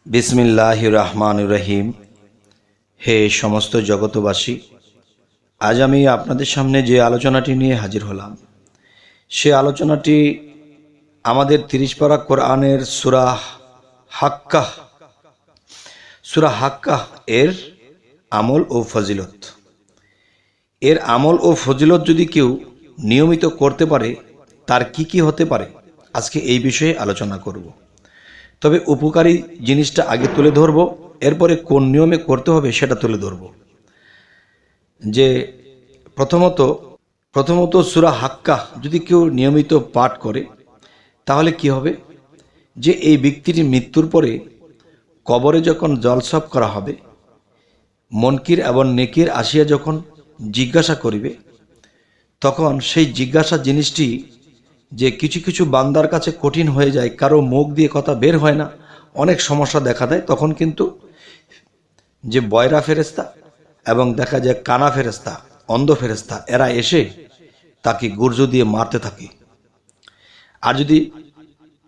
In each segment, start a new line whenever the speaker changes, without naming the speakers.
বিসমিল্লাহির রহমানির রহিম। হে সমস্ত জগতবাসী, আজ আমি আপনাদের সামনে যে আলোচনাটি নিয়ে হাজির হলাম, সে আলোচনাটি আমাদের 30 পারা কোরআনের সূরা হাক্কাহ এর আমল ও ফজিলত। এর আমল ও ফজিলত যদি কেউ নিয়মিত করতে পারে, তার কি কি হতে পারে, আজকে এই বিষয়ে আলোচনা করব। তবে উপকারী জিনিসটা আগে তুলে ধরব, এরপরে কোন নিয়মে করতে হবে সেটা তুলে ধরব। যে প্রথমত সূরা হাক্কাহ যদি কেউ নিয়মিত পাঠ করে, তাহলে কি হবে, যে এই ব্যক্তির মৃত্যুর পরে কবরে যখন জলসব করা হবে, মুনকির এবং নেকির আসিয়া যখন জিজ্ঞাসা করিবে, তখন সেই জিজ্ঞাসা জিনিসটি যে কিছু কিছু বান্দার কাছে কঠিন হয়ে যায়, কারো মুখ দিয়ে কথা বের হয় না, অনেক সমস্যা দেখা দেয়, তখন কিন্তু যে বয়রা ফেরেস্তা এবং দেখা যায় কানা ফেরেস্তা, অন্ধ ফেরেস্তা, এরা এসে তাকে গুর্জ দিয়ে মারতে থাকে। আর যদি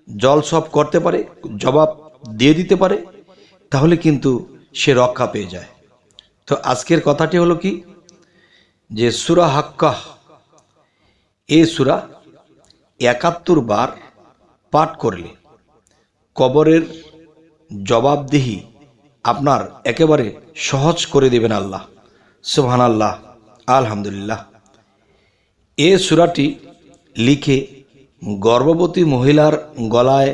জল সব করতে পারে, জবাব দিয়ে দিতে পারে, তাহলে কিন্তু সে রক্ষা পেয়ে যায়। তো আজকের কথাটি হলো কি, যে সূরা হাক্কাহ এই সূরা 71 বার পাঠ করলে কবরের জবাবদিহি আপনার একেবারে সহজ করে দেবেন আল্লাহ। সুবহানাল্লাহ, আলহামদুলিল্লাহ। এই সূরাটি লিখে গর্ভবতী মহিলার গলায়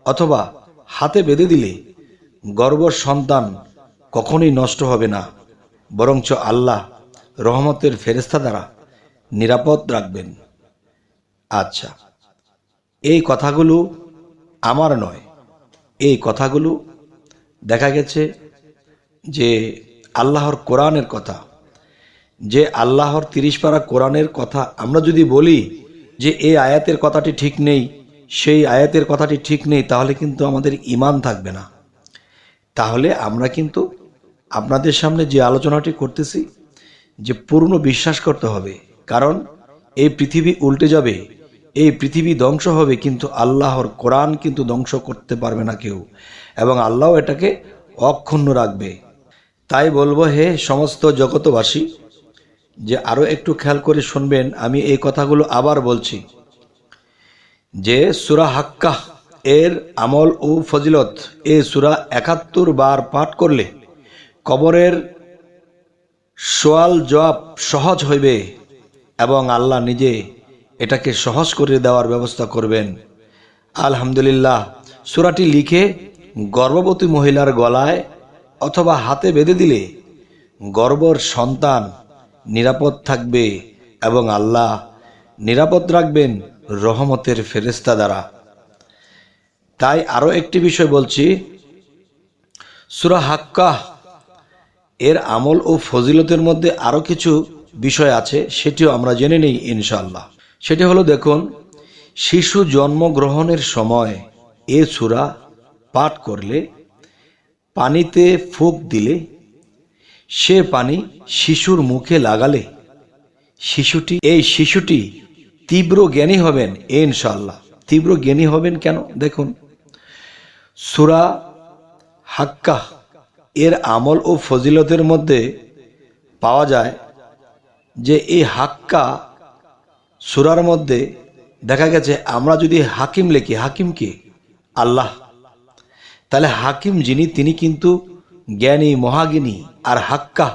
অথবা হাতে বেঁধে দিলে গর্ভর সন্তান কখনোই নষ্ট হবে না, বরঞ্চ আল্লাহ রহমতের ফেরেশতা দ্বারা নিরাপদ রাখবেন। আচ্ছা, এই কথাগুলো আমার নয়, এই কথাগুলো দেখা গেছে যে আল্লাহর কোরআনের কথা। যে আল্লাহর 30 পারা কোরআনের কথা আমরা যদি বলি যে এই আয়াতের কথাটি ঠিক নেই, সেই আয়াতের কথাটি ঠিক নেই, তাহলে কিন্তু আমাদের ঈমান থাকবে না। তাহলে আমরা কিন্তু আপনাদের সামনে যে আলোচনাটি করতেছি, যে পূর্ণ বিশ্বাস করতে হবে, কারণ এই পৃথিবী উল্টে যাবে, এই পৃথিবী ধ্বংস হবে, কিন্তু আল্লাহর কোরআন কিন্তু ধ্বংস করতে পারবে না কেউ, এবং আল্লাহ এটাকে অক্ষুণ্ণ রাখবে। তাই বলবো, হে সমস্ত জগতবাসী, যে আরও একটু খেয়াল করে শুনবেন। আমি এই কথাগুলো আবার বলছি, যে সূরা হাক্কাহ এর আমল ও ফজিলত, এই সূরা 71 বার পাঠ করলে কবরের সওয়াল জবাব সহজ হইবে, এবং আল্লাহ নিজে এটাকে সহজ করে দেওয়ার ব্যবস্থা করবেন। আলহামদুলিল্লাহ। সূরাটি লিখে গর্ভবতী মহিলার গলায় অথবা হাতে বেঁধে দিলে গর্ভর সন্তান নিরাপদ থাকবে, এবং আল্লাহ নিরাপদ রাখবেন রহমতের ফেরেশতা দ্বারা। তাই আরও একটি বিষয় বলছি, সূরা হাক্কাহ এর আমল ও ফজিলতের মধ্যে আরও কিছু বিষয় আছে, সেটিও আমরা জেনে নেই ইনশাআল্লাহ। সেটি হলো, দেখুন, শিশু জন্মগ্রহণের সময় এ সূরা পাঠ করলে, পানিতে ফুঁক দিলে, সে পানি শিশুর মুখে লাগালে শিশুটি তীব্র জ্ঞানী হবেন ইনশাআল্লাহ। তীব্র জ্ঞানী হবেন কেন? দেখুন, সূরা হাক্কাহ এর আমল ও ফজিলতের মধ্যে পাওয়া যায় যে এই হাক্কাহ সূরার মধ্যে দেখা গেছে, আমরা যদি হাকিম লিখি, হাকিম কে? আল্লাহ। তাহলে হাকিম যিনি, তিনি কিন্তু জ্ঞানী, মহাজ্ঞানী। আর হাক্কাহ,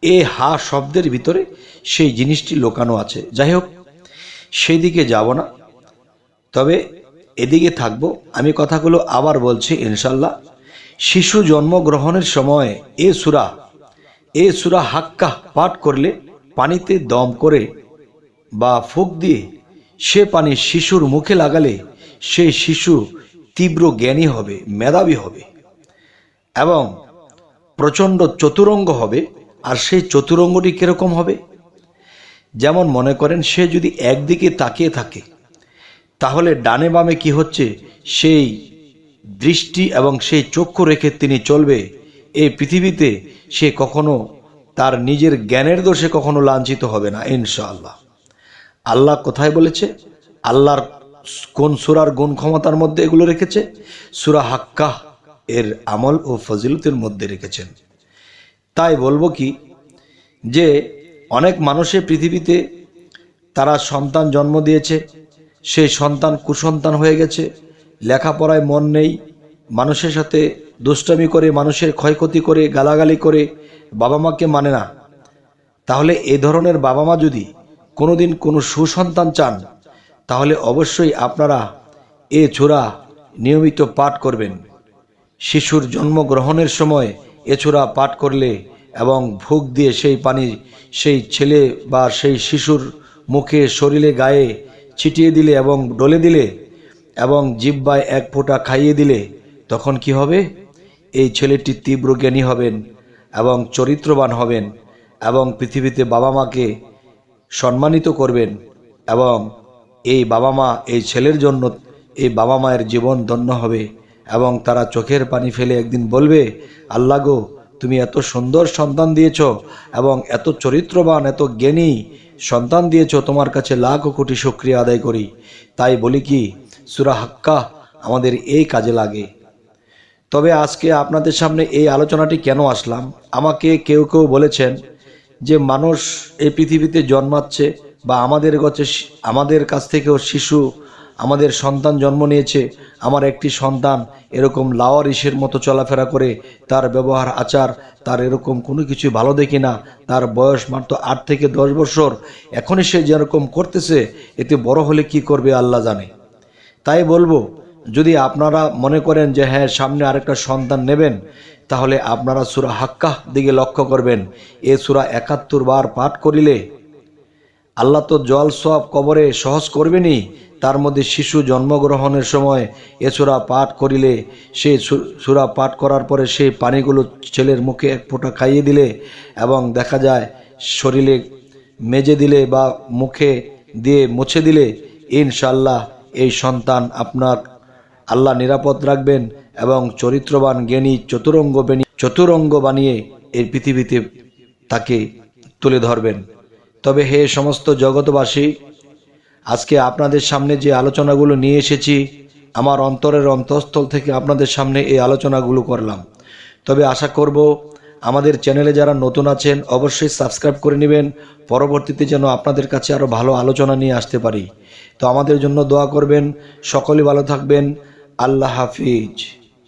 এ হা শব্দের ভিতরে সেই জিনিসটি লুকানো আছে। যাই হোক, সেই দিকে যাব না, তবে এদিকে থাকবো। আমি কথাগুলো আবার বলছি ইনশাল্লাহ। শিশু জন্মগ্রহণের সময় এ সূরা হাক্কাহ পাঠ করলে, পানিতে দম করে বা ফুঁক দিয়ে সে পানি শিশুর মুখে লাগালে সেই শিশু তীব্র জ্ঞানী হবে, মেধাবী হবে, এবং প্রচণ্ড চতুরঙ্গ হবে। আর সেই চতুরঙ্গটি কিরকম হবে? যেমন মনে করেন, সে যদি একদিকে তাকিয়ে থাকে, তাহলে ডানে বামে কি হচ্ছে সেই দৃষ্টি এবং সেই চক্ষু রেখে তিনি চলবে। এই পৃথিবীতে সে কখনো তার নিজের জ্ঞানের দোষে কখনো লাঞ্ছিত হবে না ইনশাআল্লাহ। আল্লাহ কোথায় বলেছে? আল্লাহর কোন সূরার গুণ ক্ষমতার মধ্যে এগুলো রেখেছে? সূরা হাক্কাহ এর আমল ও ফজিলতের মধ্যে রেখেছেন। তাই বলবো কি, যে অনেক মানুষের পৃথিবীতে তারা সন্তান জন্ম দিয়েছে, সেই সন্তান কুসন্তান হয়ে গেছে, লেখাপড়ায় মন নেই, মানুষের সাথে দুষ্টামি করে, মানুষের ক্ষয়ক্ষতি করে, গালাগালি করে, বাবা মাকে মানে না। তাহলে এই ধরনের বাবা মা যদি কোনোদিন কোনো সুসন্তান চান, তাহলে অবশ্যই আপনারা এ সূরা নিয়মিত পাঠ করবেন। শিশুর জন্মগ্রহণের সময় এ সূরা পাঠ করলে এবং ফুঁক দিয়ে সেই পানি সেই ছেলে বা সেই শিশুর মুখে, শরীরে, গায়ে ছিটিয়ে দিলে এবং ডলে দিলে এবং জিহ্বায় এক ফোঁটা খাইয়ে দিলে, তখন কি হবে? এই ছেলেটি তীব্র জ্ঞানী হবেন এবং চরিত্রবান হবেন এবং পৃথিবীতে বাবা মাকে সম্মানিত করবেন এবং এই বাবা মা, এই ছেলের জন্য এই বাবা মায়ের জীবন ধন্য হবে এবং তারা চোখের পানি ফেলে একদিন বলবে, আল্লাহ গো, তুমি এত সুন্দর সন্তান দিয়েছ এবং এত চরিত্রবান, এত জ্ঞানী সন্তান দিয়েছ, তোমার কাছে লাখ কোটি শুকরিয়া আদায় করি। তাই বলি কি, সূরা হাক্কা আমাদের এই কাজে লাগে। তবে আজকে আপনাদের সামনে এই আলোচনাটি কেন আসলাম, আমাকে কেউ কেউ বলেছেন যে মানুষ এই পৃথিবীতে জন্মাচ্ছে বা আমাদের কাছ থেকেও শিশু, আমাদের সন্তান জন্ম নিয়েছে, আমার একটি সন্তান এরকম লাওয়ারিসের মতো চলাফেরা করে, তার ব্যবহার আচার, তার এরকম কোনো কিছু ভালো দেখি না, তার বয়স মাত্র 8 থেকে 10 বছর, এখনই সে যেরকম করতেছে, এতে বড় হলে কি করবে আল্লাহ জানে। তাই বলবো, যদি আপনারা মনে করেন যে হ্যাঁ সামনে আরেকটা সন্তান নেবেন, তাহলে আপনারা সূরা হাক্কা দিকে লক্ষ্য করবেন। এ সূরা 71 বার পাঠ করিলে আল্লাহ তো জল সওয়াব কবরে সহজ করবেনই, তার মধ্যে শিশু জন্মগ্রহণের সময় এ সূরা পাঠ করিলে, সেই সূরা পাঠ করার পরে সেই পানিগুলো ছেলের মুখে এক ফোঁটা খাইয়ে দিলে এবং দেখা যায় শরীরে মেজে দিলে বা মুখে দিয়ে মুছে দিলে, ইনশাআল্লাহ এই সন্তান আপনার আল্লাহ নিরাপদ রাখবেন এবং চরিত্রবান, জ্ঞানী, চতুরঙ্গ বানিয়ে এই পৃথিবীতে তাকে তুলে ধরবেন। তবে হে সমস্ত জগৎবাসী, আজকে আপনাদের সামনে যে আলোচনাগুলো নিয়ে এসেছি, আমার অন্তরের অন্তঃস্থল থেকে আপনাদের সামনে এই আলোচনাগুলো করলাম। তবে আশা করব আমাদের চ্যানেলে যারা নতুন আছেন অবশ্যই সাবস্ক্রাইব করে নেবেন, পরবর্তীতে যেন আপনাদের কাছে আরও ভালো আলোচনা নিয়ে আসতে পারি। তো আমাদের জন্য দোয়া করবেন। সকলে ভালো থাকবেন। আল্লাহ হাফিজ।